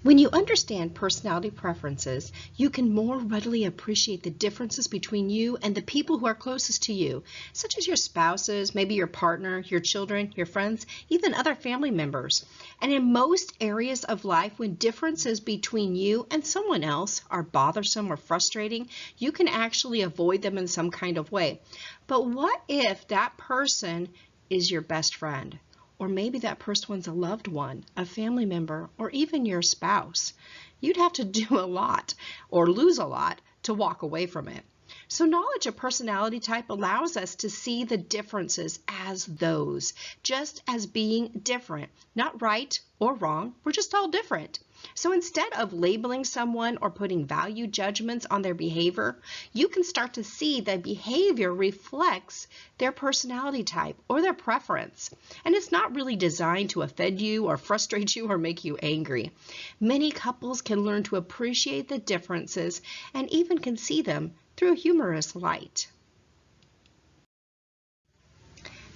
When you understand personality preferences, you can more readily appreciate the differences between you and the people who are closest to you, such as your spouses, maybe your partner, your children, your friends, even other family members. And in most areas of life, when differences between you and someone else are bothersome or frustrating, you can actually avoid them in some kind of way. But what if that person is your best friend? Or maybe that person's a loved one, a family member, or even your spouse. You'd have to do a lot or lose a lot to walk away from it. So knowledge of personality type allows us to see the differences as those, just as being different, not right or wrong, we're just all different. So instead of labeling someone or putting value judgments on their behavior, you can start to see that behavior reflects their personality type or their preference. And it's not really designed to offend you or frustrate you or make you angry. Many couples can learn to appreciate the differences and even can see them through a humorous light.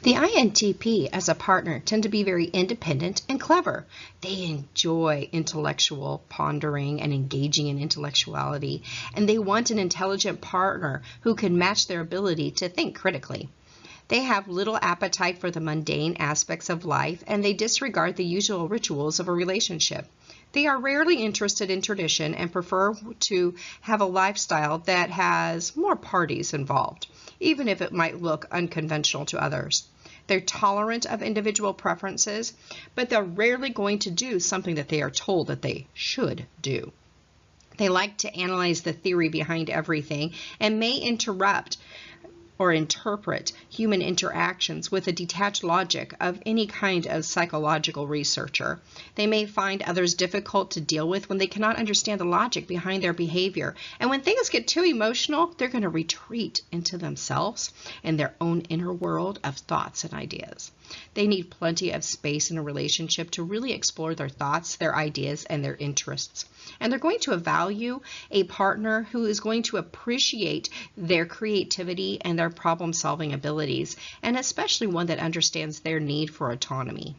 The INTP as a partner tend to be very independent and clever. They enjoy intellectual pondering and engaging in intellectuality, and they want an intelligent partner who can match their ability to think critically. They have little appetite for the mundane aspects of life, and they disregard the usual rituals of a relationship. They are rarely interested in tradition and prefer to have a lifestyle that has more parties involved, even if it might look unconventional to others. They're tolerant of individual preferences, but they're rarely going to do something that they are told that they should do. They like to analyze the theory behind everything and may interrupt or interpret human interactions with a detached logic of any kind of psychological researcher. They may find others difficult to deal with when they cannot understand the logic behind their behavior. And when things get too emotional, they're going to retreat into themselves and their own inner world of thoughts and ideas. They need plenty of space in a relationship to really explore their thoughts, their ideas, and their interests. And they're going to value a partner who is going to appreciate their creativity and their problem-solving abilities, and especially one that understands their need for autonomy.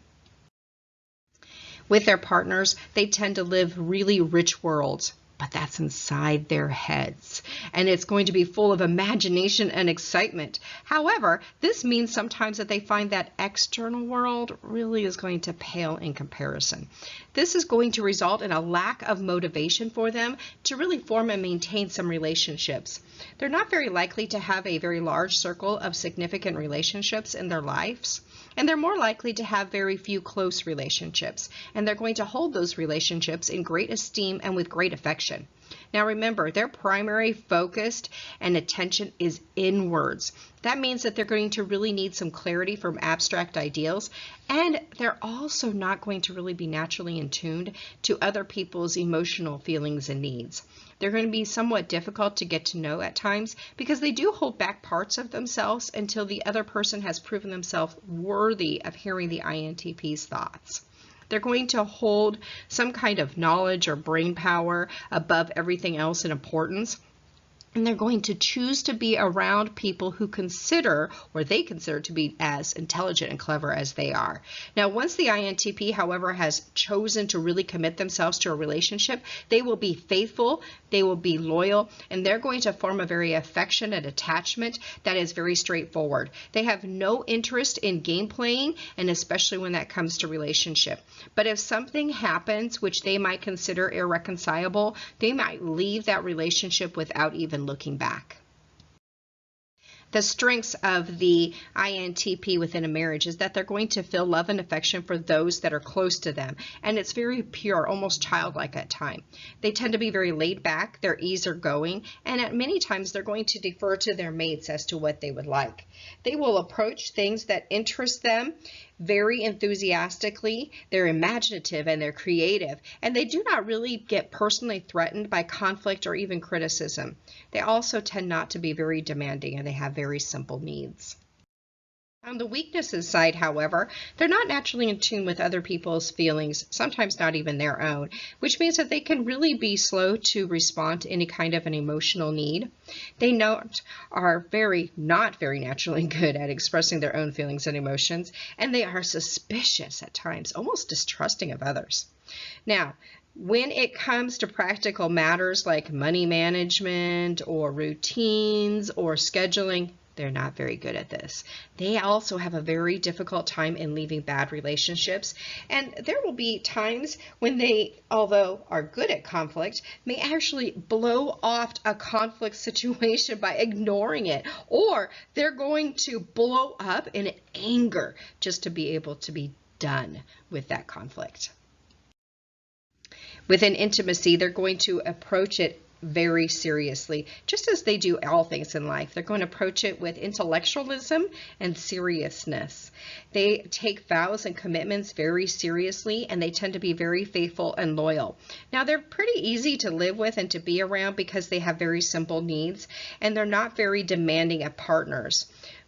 With their partners, they tend to live really rich worlds, but that's inside their heads, and it's going to be full of imagination and excitement. However, this means sometimes that they find that external world really is going to pale in comparison. This is going to result in a lack of motivation for them to really form and maintain some relationships. They're not very likely to have a very large circle of significant relationships in their lives, and they're more likely to have very few close relationships, and they're going to hold those relationships in great esteem and with great affection. Now remember, their primary focus and attention is inwards. That means that they're going to really need some clarity from abstract ideals, and they're also not going to really be naturally in tune to other people's emotional feelings and needs. They're going to be somewhat difficult to get to know at times because they do hold back parts of themselves until the other person has proven themselves worthy of hearing the INTP's thoughts. They're going to hold some kind of knowledge or brain power above everything else in importance. And they're going to choose to be around people who consider, or they consider to be as intelligent and clever as they are. Now, once the INTP, however, has chosen to really commit themselves to a relationship, they will be faithful, they will be loyal, and they're going to form a very affectionate attachment that is very straightforward. They have no interest in game playing, and especially when that comes to relationship. But if something happens which they might consider irreconcilable, they might leave that relationship without even looking back. The strengths of the INTP within a marriage is that they're going to feel love and affection for those that are close to them, and it's very pure, almost childlike at times. They tend to be very laid back, they're easygoing, and at many times they're going to defer to their mates as to what they would like. They will approach things that interest them very enthusiastically. They're imaginative and they're creative, and they do not really get personally threatened by conflict or even criticism. They also tend not to be very demanding, and they have very simple needs. On the weaknesses side, however, they're not naturally in tune with other people's feelings, sometimes not even their own, which means that they can really be slow to respond to any kind of an emotional need. They are not very naturally good at expressing their own feelings and emotions, and they are suspicious at times, almost distrusting of others. Now, When it comes to practical matters like money management or routines or scheduling, they're not very good at this. They also have a very difficult time in leaving bad relationships, and there will be times when they, although are good at conflict, may actually blow off a conflict situation by ignoring it, or they're going to blow up in anger just to be able to be done with that conflict. Within intimacy, they're going to approach it very seriously, just as they do all things in life. They're going to approach it with intellectualism and seriousness. They take vows and commitments very seriously, and they tend to be very faithful and loyal. Now, they're pretty easy to live with and to be around because they have very simple needs, and they're not very demanding of partners.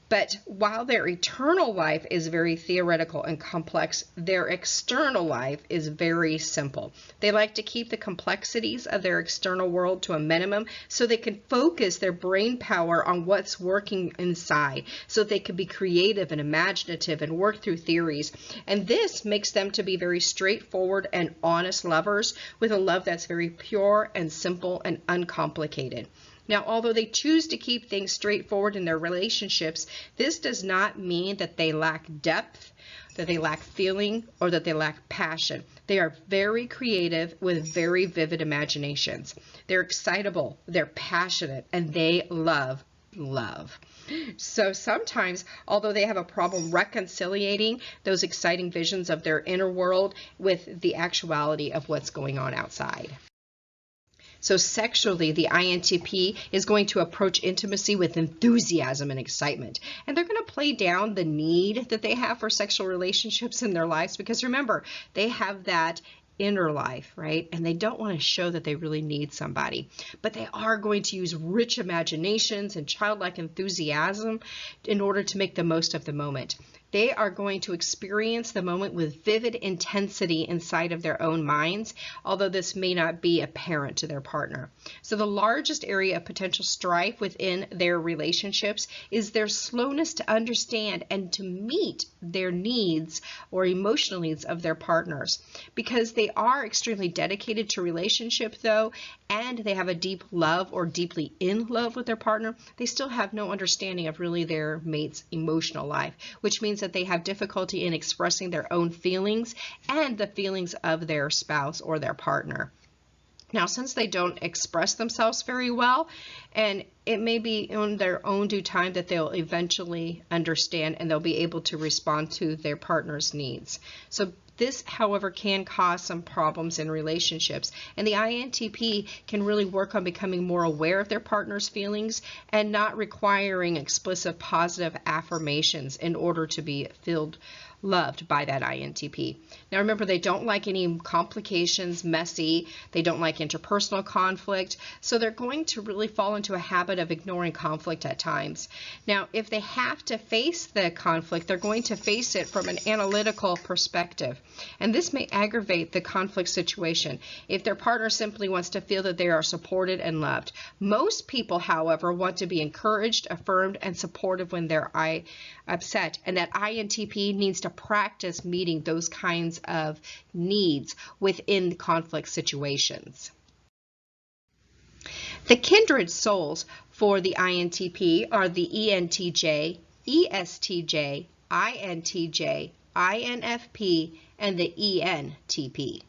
But while their eternal life is very theoretical and complex, their external life is very simple. They like to keep the complexities of their external world to a minimum so they can focus their brain power on what's working inside, so they can be creative and imaginative and work through theories. And this makes them to be very straightforward and honest lovers with a love that's very pure and simple and uncomplicated. Now, although they choose to keep things straightforward in their relationships, this does not mean that they lack depth, that they lack feeling, or that they lack passion. They are very creative with very vivid imaginations. They're excitable, they're passionate, and they love love. So sometimes, although they have a problem reconciliating those exciting visions of their inner world with the actuality of what's going on outside. So sexually, the INTP is going to approach intimacy with enthusiasm and excitement. And they're going to play down the need that they have for sexual relationships in their lives, because remember, they have that inner life, right? And they don't want to show that they really need somebody. But they are going to use rich imaginations and childlike enthusiasm in order to make the most of the moment. They are going to experience the moment with vivid intensity inside of their own minds, although this may not be apparent to their partner. So the largest area of potential strife within their relationships is their slowness to understand and to meet their needs or emotional needs of their partners. Because they are extremely dedicated to relationship, though, and they have a deep love or deeply in love with their partner, they still have no understanding of really their mate's emotional life, which means that they have difficulty in expressing their own feelings and the feelings of their spouse or their partner. Now, since they don't express themselves very well, and it may be in their own due time that they'll eventually understand and they'll be able to respond to their partner's needs. So this, however, can cause some problems in relationships, and the INTP can really work on becoming more aware of their partner's feelings and not requiring explicit positive affirmations in order to be loved by that INTP. Now remember, they don't like any complications, messy, they don't like interpersonal conflict, so they're going to really fall into a habit of ignoring conflict at times. Now, if they have to face the conflict, they're going to face it from an analytical perspective, and this may aggravate the conflict situation if their partner simply wants to feel that they are supported and loved. Most people, however, want to be encouraged, affirmed, and supportive when they're upset, and that INTP needs to practice meeting those kinds of needs within conflict situations. The kindred souls for the INTP are the ENTJ, ESTJ, INTJ, INFP, and the ENTP.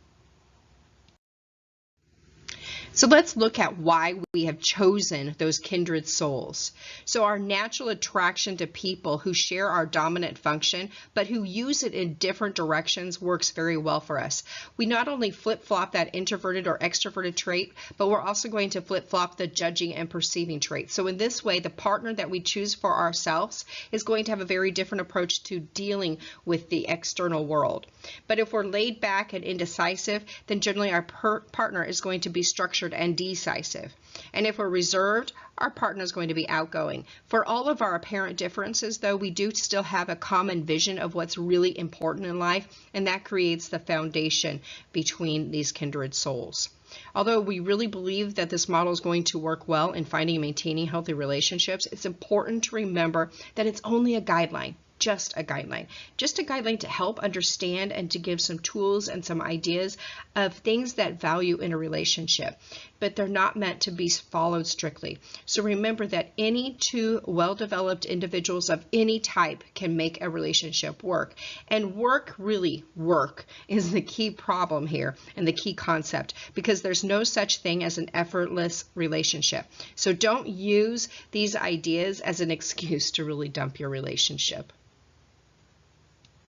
So let's look at why we have chosen those kindred souls. So our natural attraction to people who share our dominant function, but who use it in different directions, works very well for us. We not only flip-flop that introverted or extroverted trait, but we're also going to flip-flop the judging and perceiving trait. So in this way, the partner that we choose for ourselves is going to have a very different approach to dealing with the external world. But if we're laid back and indecisive, then generally our partner is going to be structured and decisive. And if we're reserved, our partner is going to be outgoing. For all of our apparent differences, though, we do still have a common vision of what's really important in life, and that creates the foundation between these kindred souls. Although we really believe that this model is going to work well in finding and maintaining healthy relationships, it's important to remember that it's only a guideline. just a guideline to help understand and to give some tools and some ideas of things that value in a relationship, but they're not meant to be followed strictly. So remember that any two well-developed individuals of any type can make a relationship work. And work is the key problem here and the key concept, because there's no such thing as an effortless relationship. So don't use these ideas as an excuse to really dump your relationship.